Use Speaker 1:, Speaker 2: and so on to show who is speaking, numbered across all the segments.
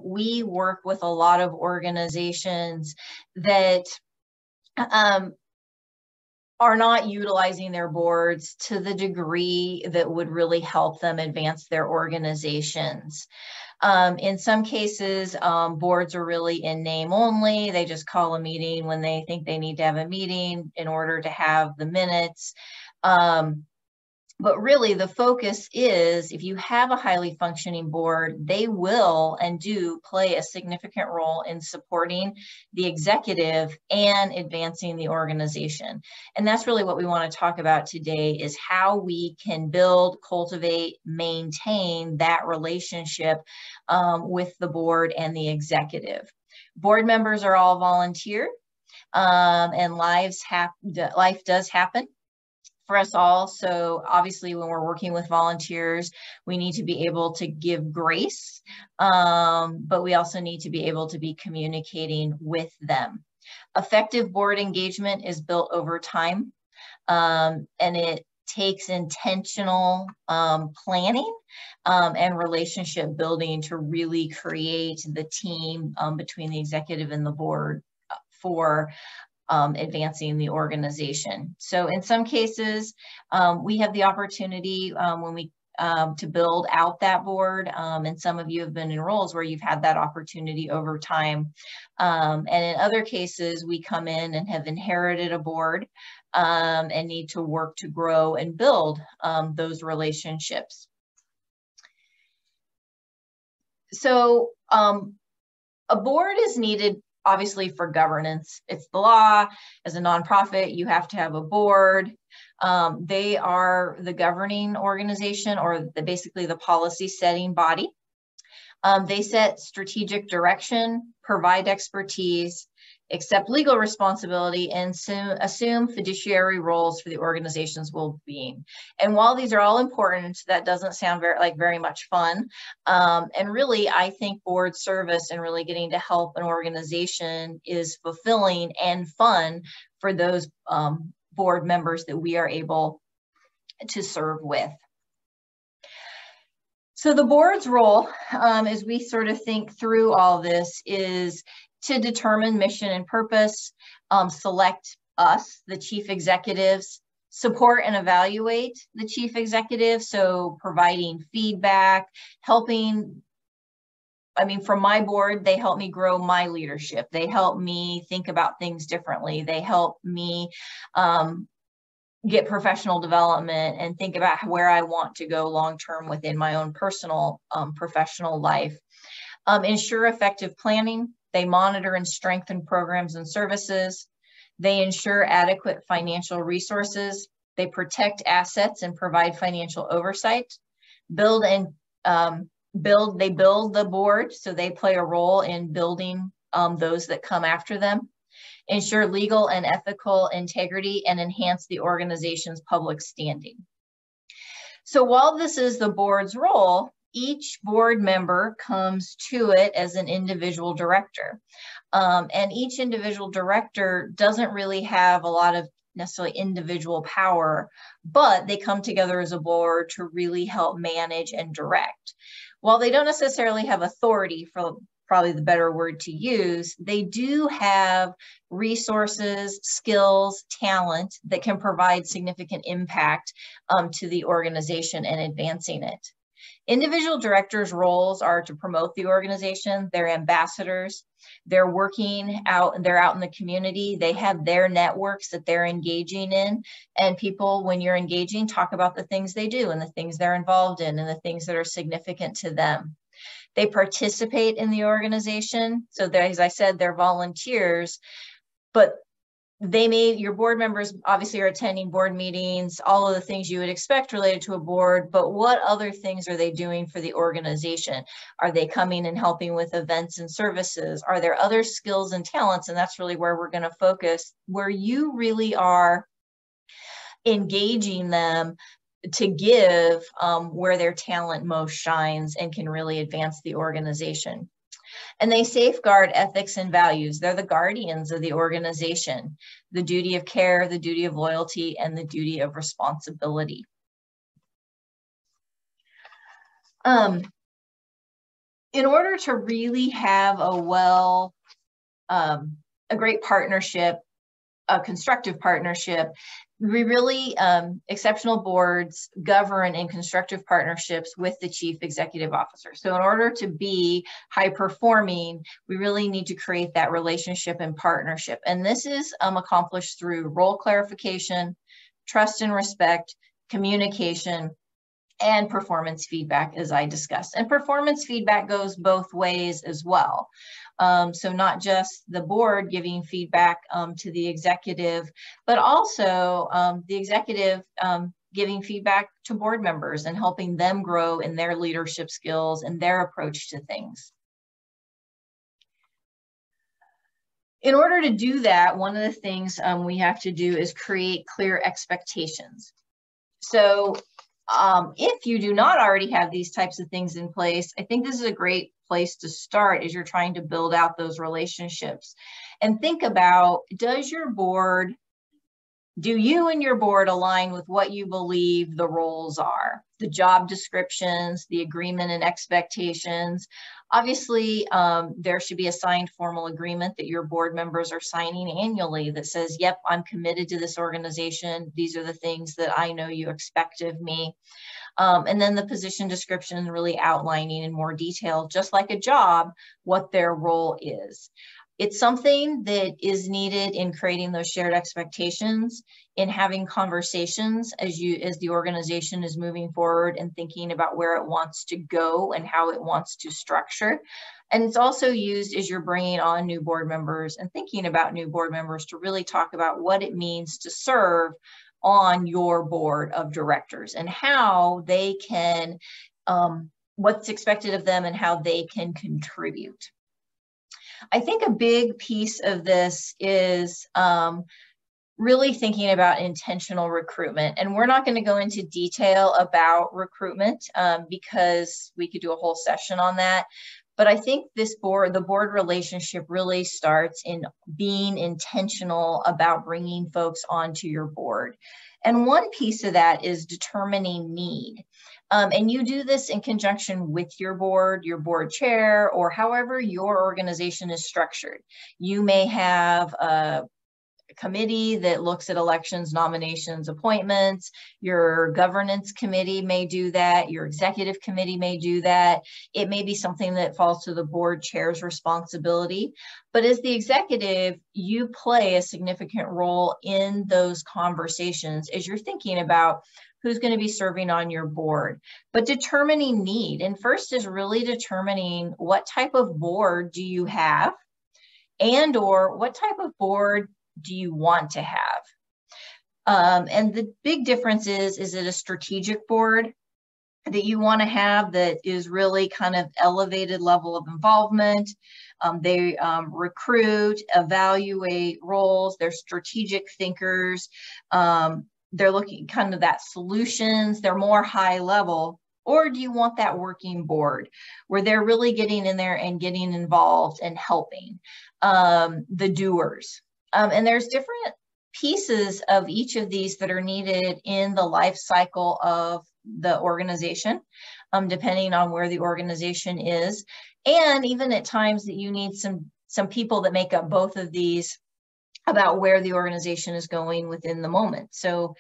Speaker 1: we work with a lot of organizations that are not utilizing their boards to the degree that would really help them advance their organizations. In some cases, boards are really in name only. They just call a meeting when they think they need to have a meeting in order to have the minutes. But really the focus is, if you have a highly functioning board, they will and do play a significant role in supporting the executive and advancing the organization. And that's really what we want to talk about today, is how we can build, cultivate, maintain that relationship with the board and the executive. Board members are all volunteer, and life does happen for us all. So obviously when we're working with volunteers, we need to be able to give grace, but we also need to be able to be communicating with them. Effective board engagement is built over time, and it takes intentional planning and relationship building to really create the team between the executive and the board for advancing the organization. So in some cases, we have the opportunity when we to build out that board, and some of you have been in roles where you've had that opportunity over time. And in other cases, we come in and have inherited a board and need to work to grow and build those relationships. So a board is needed obviously for governance. It's the law. As a nonprofit, you have to have a board. They are the governing organization, or basically the policy setting body. They set strategic direction, provide expertise, accept legal responsibility, and assume fiduciary roles for the organization's well-being. And while these are all important, that doesn't sound very much fun. And really, I think board service and really getting to help an organization is fulfilling and fun for those board members that we are able to serve with. So the board's role, as we sort of think through all this, is to determine mission and purpose, select us, the chief executives, support and evaluate the chief executive, so providing feedback, helping. I mean, from my board, they help me grow my leadership. They help me think about things differently. They help me get professional development and think about where I want to go long-term within my own personal professional life. Ensure effective planning. They monitor and strengthen programs and services. They ensure adequate financial resources. They protect assets and provide financial oversight. They build the board, so they play a role in building those that come after them. Ensure legal and ethical integrity, and enhance the organization's public standing. So while this is the board's role, each board member comes to it as an individual director. And each individual director doesn't really have a lot of necessarily individual power, but they come together as a board to really help manage and direct. While they don't necessarily have authority, for probably the better word to use, they do have resources, skills, talent that can provide significant impact to the organization and advancing it. Individual directors' roles are to promote the organization. They're ambassadors. They're working out, they're out in the community. They have their networks that they're engaging in. And people, when you're engaging, talk about the things they do and the things they're involved in and the things that are significant to them. They participate in the organization. So as I said, they're volunteers, but your board members obviously are attending board meetings, all of the things you would expect related to a board, but what other things are they doing for the organization? Are they coming and helping with events and services? Are there other skills and talents? And that's really where we're going to focus, where you really are engaging them to give where their talent most shines and can really advance the organization. And they safeguard ethics and values. They're the guardians of the organization, the duty of care, the duty of loyalty, and the duty of responsibility. in order to really have a great partnership, a constructive partnership, we really, exceptional boards govern in constructive partnerships with the chief executive officer. So in order to be high performing, we really need to create that relationship and partnership. And this is accomplished through role clarification, trust and respect, communication, and performance feedback, as I discussed. And performance feedback goes both ways as well. So not just the board giving feedback to the executive, but also the executive giving feedback to board members and helping them grow in their leadership skills and their approach to things. In order to do that, one of the things we have to do is create clear expectations. So if you do not already have these types of things in place, I think this is a great place to start as you're trying to build out those relationships. And think about, do you and your board align with what you believe the roles are, the job descriptions, the agreement and expectations? Obviously, there should be a signed formal agreement that your board members are signing annually that says, yep, I'm committed to this organization. These are the things that I know you expect of me. And then the position description really outlining in more detail, just like a job, what their role is. It's something that is needed in creating those shared expectations, in having conversations as the organization is moving forward and thinking about where it wants to go and how it wants to structure. And it's also used as you're bringing on new board members and thinking about new board members to really talk about what it means to serve on your board of directors and how they can, what's expected of them and how they can contribute. I think a big piece of this is really thinking about intentional recruitment. And we're not going to go into detail about recruitment because we could do a whole session on that. But I think the board relationship really starts in being intentional about bringing folks onto your board. And one piece of that is determining need. And you do this in conjunction with your board chair, or however your organization is structured. You may have a committee that looks at elections, nominations, appointments. Your governance committee may do that. Your executive committee may do that. It may be something that falls to the board chair's responsibility. But as the executive, you play a significant role in those conversations as you're thinking about who's going to be serving on your board. But determining need, and first is really determining what type of board do you have, and or what type of board do you want to have? And the big difference is it a strategic board that you want to have that is really kind of elevated level of involvement? They recruit, evaluate roles, they're strategic thinkers. They're looking kind of at solutions, they're more high level. Or do you want that working board where they're really getting in there and getting involved and helping the doers? And there's different pieces of each of these that are needed in the life cycle of the organization, depending on where the organization is. And even at times that you need some people that make up both of these about where the organization is going within the moment. So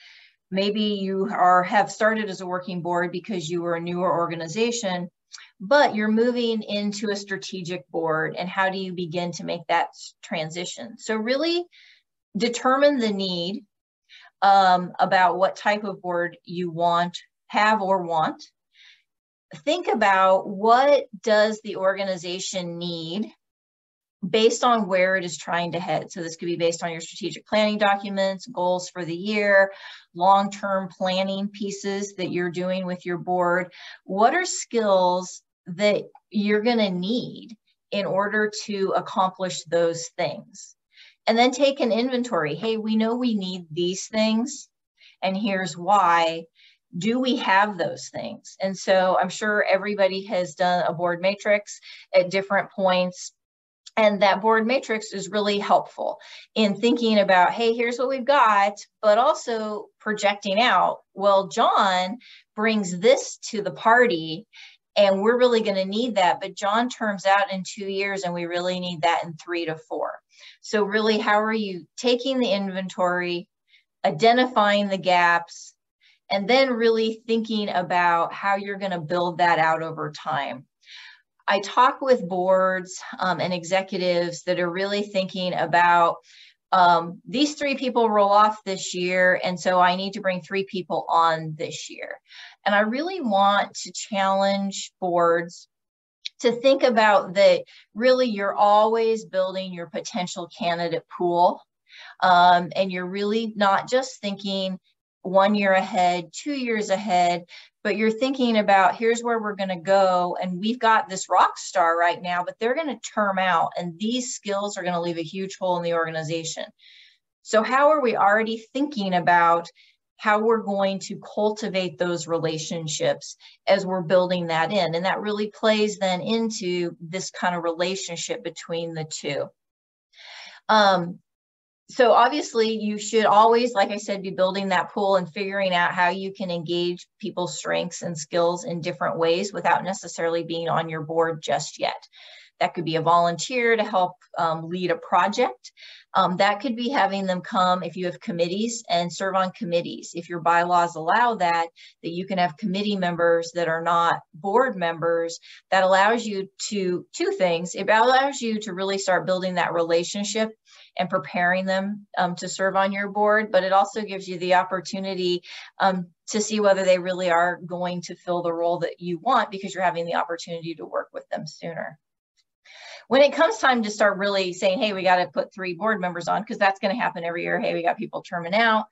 Speaker 1: maybe you have started as a working board because you were a newer organization, but you're moving into a strategic board, and how do you begin to make that transition? So really determine the need about what type of board you have or want. Think about what does the organization need based on where it is trying to head. So this could be based on your strategic planning documents, goals for the year, long-term planning pieces that you're doing with your board. What are skills that you're going to need in order to accomplish those things? And then take an inventory. Hey, we know we need these things, and here's why. Do we have those things? And so I'm sure everybody has done a board matrix at different points. And that board matrix is really helpful in thinking about, hey, here's what we've got, but also projecting out, well, John brings this to the party, And we're really going to need that. But John terms out in 2 years, and we really need that in 3 to 4. So really, how are you taking the inventory, identifying the gaps, and then really thinking about how you're going to build that out over time? I talk with boards and executives that are really thinking about these 3 people roll off this year, and so I need to bring 3 people on this year. And I really want to challenge boards to think about that really you're always building your potential candidate pool, and you're really not just thinking 1 year ahead, 2 years ahead, but you're thinking about here's where we're going to go, and we've got this rock star right now, but they're going to term out, and these skills are going to leave a huge hole in the organization. So how are we already thinking about how we're going to cultivate those relationships as we're building that in? And that really plays then into this kind of relationship between the two. So obviously you should always, like I said, be building that pool and figuring out how you can engage people's strengths and skills in different ways without necessarily being on your board just yet. That could be a volunteer to help lead a project. That could be having them come, if you have committees, and serve on committees. If your bylaws allow that you can have committee members that are not board members. That allows you to, 2 things. It allows you to really start building that relationship and preparing them to serve on your board, but it also gives you the opportunity to see whether they really are going to fill the role that you want, because you're having the opportunity to work with them sooner. When it comes time to start really saying, hey, we got to put 3 board members on, because that's going to happen every year. Hey, we got people terming out.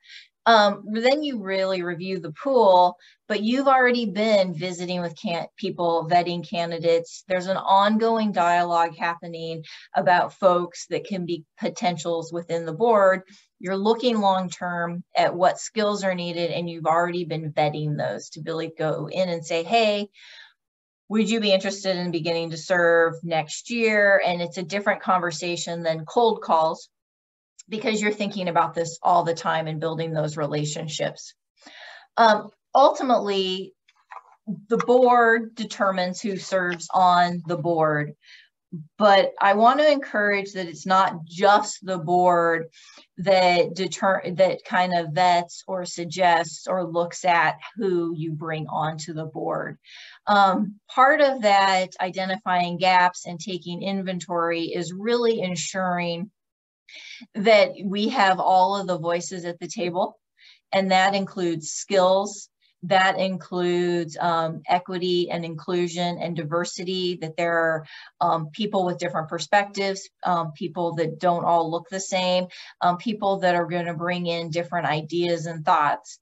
Speaker 1: Then you really review the pool, but you've already been visiting with people, vetting candidates. There's an ongoing dialogue happening about folks that can be potentials within the board. You're looking long-term at what skills are needed, and you've already been vetting those to really go in and say, hey, would you be interested in beginning to serve next year? And it's a different conversation than cold calls, because you're thinking about this all the time and building those relationships. Ultimately, the board determines who serves on the board, but I want to encourage that it's not just the board that kind of vets or suggests or looks at who you bring onto the board. Part of that identifying gaps and taking inventory is really ensuring that we have all of the voices at the table, and that includes skills, that includes equity and inclusion and diversity, that there are people with different perspectives, people that don't all look the same, people that are going to bring in different ideas and thoughts.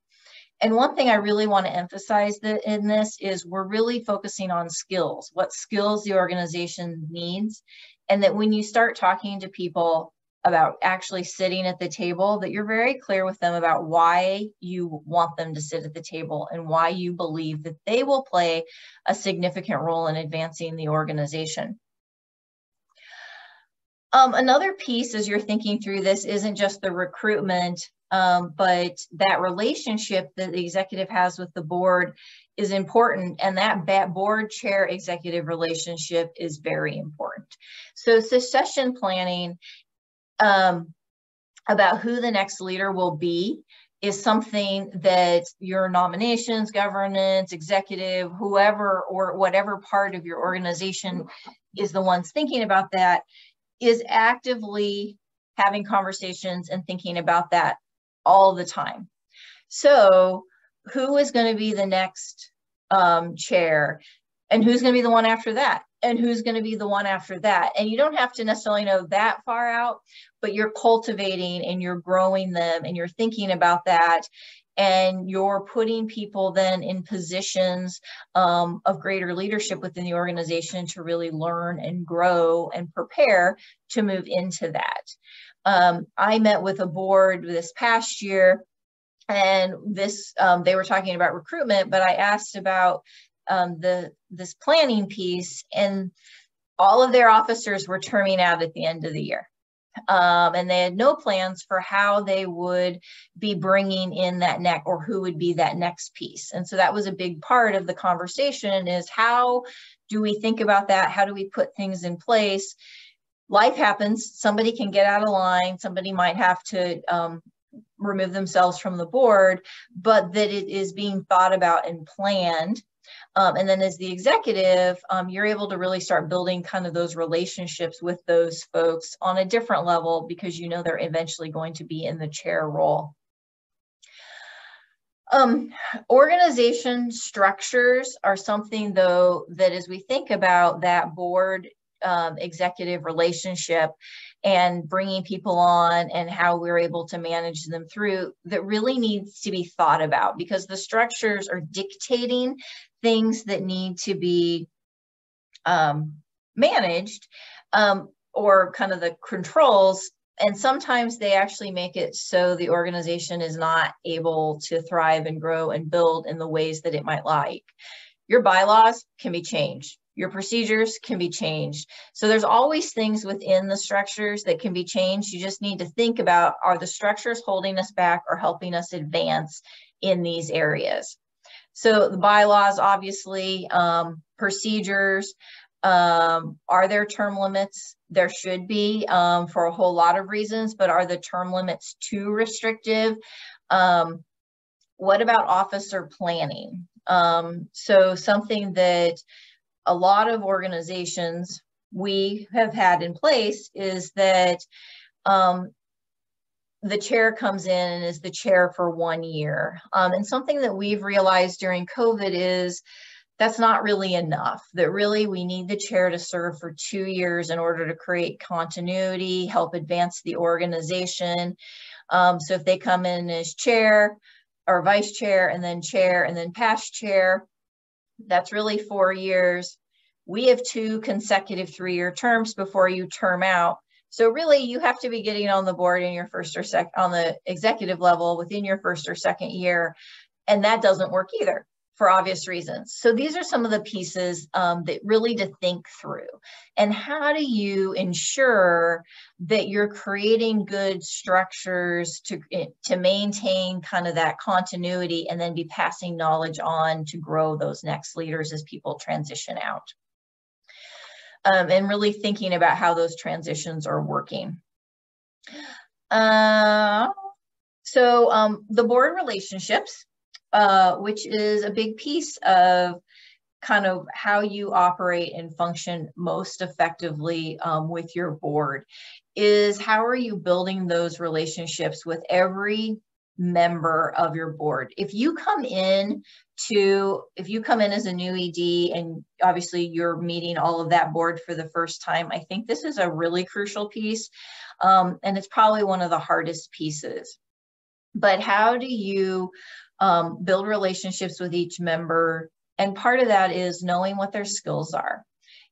Speaker 1: And one thing I really want to emphasize in this is we're really focusing on skills, what skills the organization needs, and that when you start talking to people about actually sitting at the table, that you're very clear with them about why you want them to sit at the table and why you believe that they will play a significant role in advancing the organization. Another piece as you're thinking through this isn't just the recruitment, but that relationship that the executive has with the board is important, and that board chair executive relationship is very important. So succession planning about who the next leader will be is something that your nominations, governance, executive, whoever or whatever part of your organization is the ones thinking about that, is actively having conversations and thinking about that all the time. So who is going to be the next chair, and who's going to be the one after that, and who's going to be the one after that? And you don't have to necessarily know that far out, but you're cultivating and you're growing them and you're thinking about that, and you're putting people then in positions of greater leadership within the organization to really learn and grow and prepare to move into that. I met with a board this past year, and they were talking about recruitment, but I asked about this planning piece, and all of their officers were terming out at the end of the year. And they had no plans for how they would be bringing in that or who would be that next piece. And so that was a big part of the conversation, is how do we think about that? How do we put things in place? Life happens. Somebody can get out of line. Somebody might have to remove themselves from the board, but that it is being thought about and planned. And then as the executive, you're able to really start building kind of those relationships with those folks on a different level, because you know they're eventually going to be in the chair role. Organization structures are something, though, that as we think about that board executive relationship and bringing people on and how we're able to manage them through, that really needs to be thought about, because the structures are dictating things that need to be managed, or kind of the controls. And sometimes they actually make it so the organization is not able to thrive and grow and build in the ways that it might like. Your bylaws can be changed. Your procedures can be changed. So there's always things within the structures that can be changed. You just need to think about, are the structures holding us back or helping us advance in these areas? So the bylaws, obviously, procedures, are there term limits? There should be, for a whole lot of reasons, but are the term limits too restrictive? What about officer planning? So something that a lot of organizations we have had in place is that the chair comes in and is the chair for 1 year. And something that we've realized during COVID is that's not really enough, that really we need the chair to serve for 2 years in order to create continuity, help advance the organization. So if they come in as chair or vice chair and then past chair, that's really 4 years. We have 2 consecutive 3-year terms before you term out. So really you have to be getting on the board in your first or second, on the executive level within your first or second year. And that doesn't work either, for obvious reasons. So these are some of the pieces that really to think through. And how do you ensure that you're creating good structures to maintain kind of that continuity and then be passing knowledge on to grow those next leaders as people transition out? And really thinking about how those transitions are working. So the board relationships, which is a big piece of kind of how you operate and function most effectively with your board, is how are you building those relationships with every member of your board? If you come in as a new ED and obviously you're meeting all of that board for the first time, I think this is a really crucial piece, and it's probably one of the hardest pieces. But how do you build relationships with each member? And part of that is knowing what their skills are,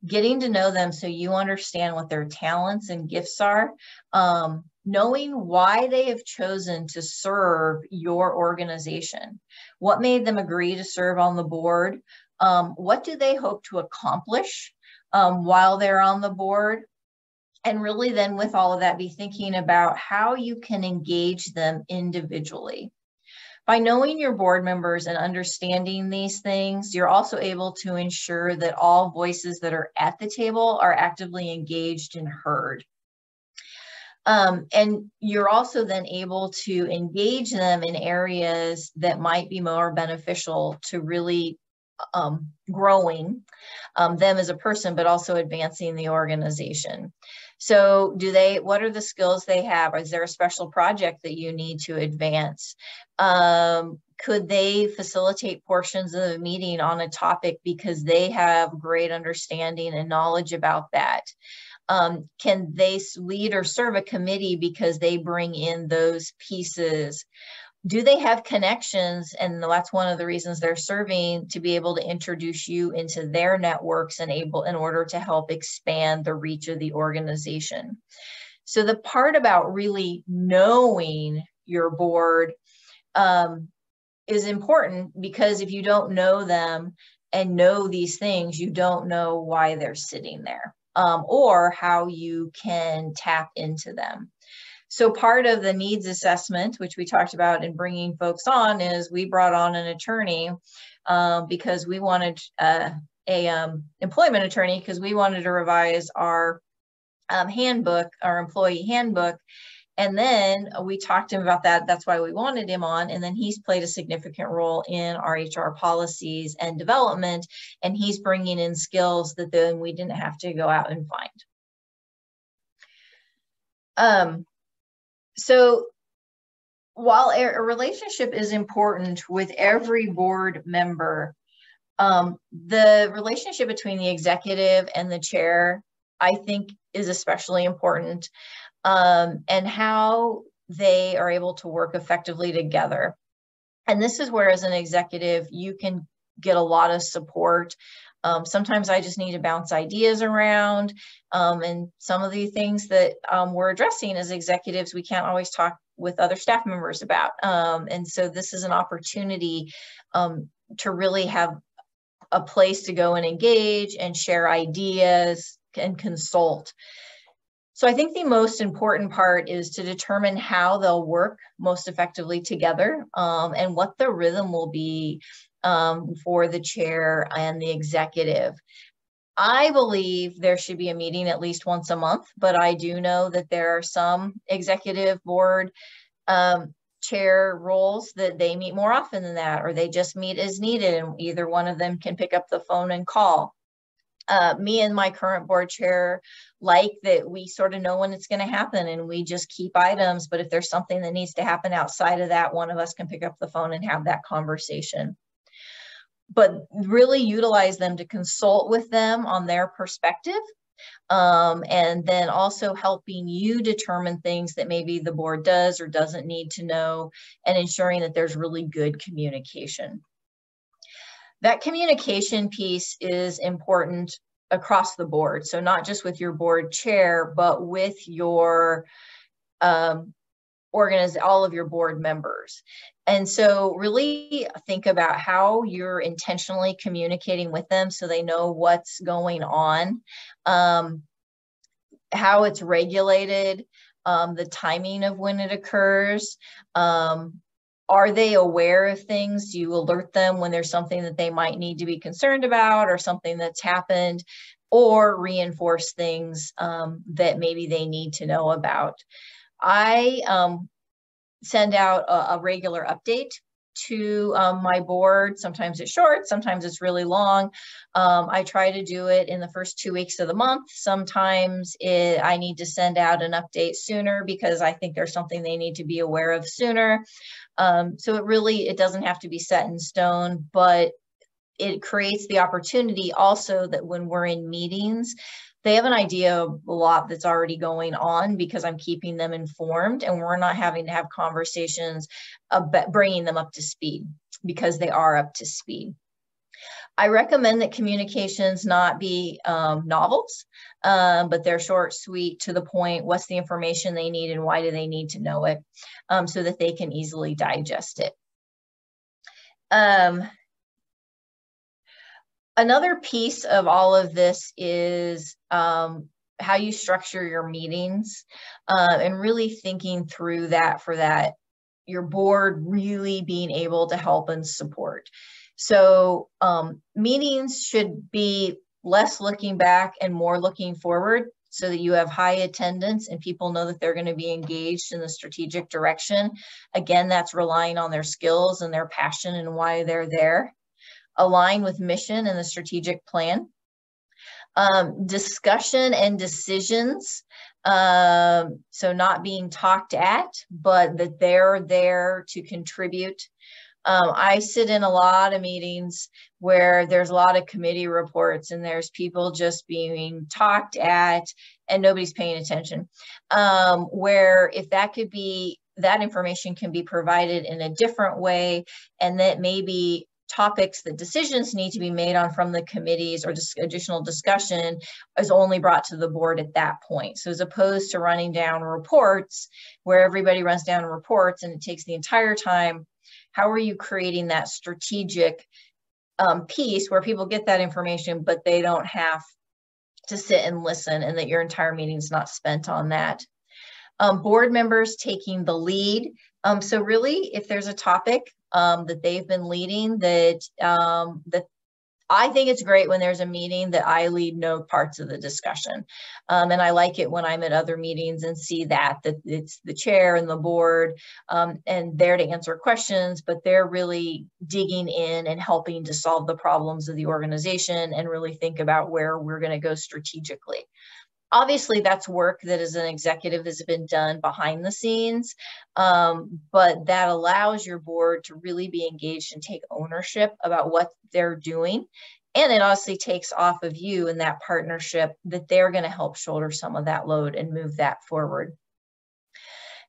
Speaker 1: getting to know them so you understand what their talents and gifts are, knowing why they have chosen to serve your organization. What made them agree to serve on the board? What do they hope to accomplish while they're on the board? And really then with all of that, be thinking about how you can engage them individually. By knowing your board members and understanding these things, you're also able to ensure that all voices that are at the table are actively engaged and heard. And you're also then able to engage them in areas that might be more beneficial to really growing them as a person, but also advancing the organization. So what are the skills they have? Is there a special project that you need to advance? Could they facilitate portions of the meeting on a topic because they have great understanding and knowledge about that? Can they lead or serve a committee because they bring in those pieces? Do they have connections? And that's one of the reasons they're serving, to be able to introduce you into their networks and in order to help expand the reach of the organization. So the part about really knowing your board is important, because if you don't know them and know these things, you don't know why they're sitting there. or how you can tap into them. So part of the needs assessment, which we talked about in bringing folks on, is we brought on an attorney because we wanted employment attorney because we wanted to revise our handbook, our employee handbook. And then we talked to him about that. That's why we wanted him on. And then he's played a significant role in our HR policies and development. And he's bringing in skills that then we didn't have to go out and find. So while a relationship is important with every board member, the relationship between the executive and the chair, I think, is especially important, and how they are able to work effectively together. And this is where, as an executive, you can get a lot of support. Sometimes I just need to bounce ideas around, and some of the things that we're addressing as executives, we can't always talk with other staff members about. And so this is an opportunity to really have a place to go and engage and share ideas and consult. So I think the most important part is to determine how they'll work most effectively together, and what the rhythm will be for the chair and the executive. I believe there should be a meeting at least once a month, but I do know that there are some executive board chair roles that they meet more often than that, or they just meet as needed, and either one of them can pick up the phone and call. Me and my current board chair like that we sort of know when it's going to happen, and we just keep items. But if there's something that needs to happen outside of that, one of us can pick up the phone and have that conversation. But really utilize them to consult with them on their perspective, and then also helping you determine things that maybe the board does or doesn't need to know, and ensuring that there's really good communication. That communication piece is important across the board. So not just with your board chair, but with your all of your board members. And so really think about how you're intentionally communicating with them so they know what's going on, how it's regulated, the timing of when it occurs. Are they aware of things? Do you alert them when there's something that they might need to be concerned about, or something that's happened, or reinforce things that maybe they need to know about? I send out a regular update to my board. Sometimes it's short, sometimes it's really long. I try to do it in the first 2 weeks of the month. Sometimes I need to send out an update sooner because I think there's something they need to be aware of sooner. So it doesn't have to be set in stone, but it creates the opportunity also that when we're in meetings, they have an idea of a lot that's already going on because I'm keeping them informed, and we're not having to have conversations about bringing them up to speed because they are up to speed. I recommend that communications not be novels, but they're short, sweet, to the point. What's the information they need and why do they need to know it, so that they can easily digest it. Another piece of all of this is how you structure your meetings, and really thinking through that for that, your board really being able to help and support. So meetings should be less looking back and more looking forward, so that you have high attendance and people know that they're going to be engaged in the strategic direction. Again, that's relying on their skills and their passion and why they're there. Align with mission and the strategic plan. Discussion and decisions, so not being talked at, but that they're there to contribute. I sit in a lot of meetings where there's a lot of committee reports and there's people just being talked at and nobody's paying attention. Where if that could be, that information can be provided in a different way, and that maybe topics that decisions need to be made on from the committees or just additional discussion is only brought to the board at that point. So as opposed to running down reports where everybody runs down reports and it takes the entire time, how are you creating that strategic piece where people get that information, but they don't have to sit and listen, and that your entire meeting is not spent on that. Board members taking the lead. So really, if there's a topic that they've been leading that I think it's great when there's a meeting that I lead no parts of the discussion. And I like it when I'm at other meetings and see that it's the chair and the board and there to answer questions, but they're really digging in and helping to solve the problems of the organization and really think about where we're going to go strategically. Obviously, that's work that as an executive has been done behind the scenes, but that allows your board to really be engaged and take ownership about what they're doing. And it obviously takes off of you and that partnership that they're going to help shoulder some of that load and move that forward.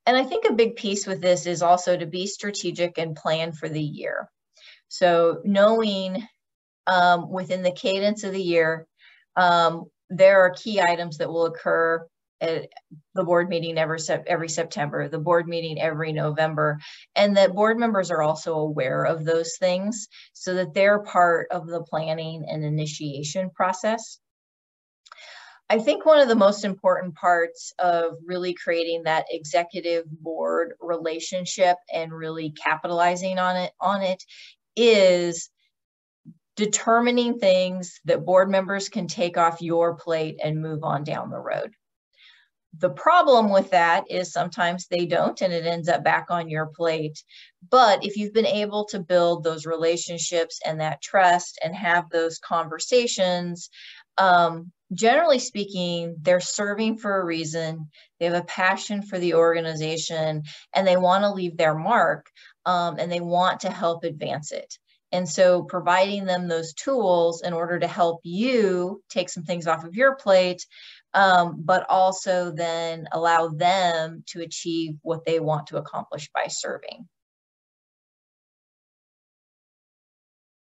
Speaker 1: And I think a big piece with this is also to be strategic and plan for the year. So knowing within the cadence of the year, there are key items that will occur at the board meeting every September, the board meeting every November, and that board members are also aware of those things so that they're part of the planning and initiation process. I think one of the most important parts of really creating that executive board relationship and really capitalizing on it is determining things that board members can take off your plate and move on down the road. The problem with that is sometimes they don't, and it ends up back on your plate. But if you've been able to build those relationships and that trust and have those conversations, generally speaking, they're serving for a reason. They have a passion for the organization and they want to leave their mark and they want to help advance it. And so providing them those tools in order to help you take some things off of your plate, but also then allow them to achieve what they want to accomplish by serving.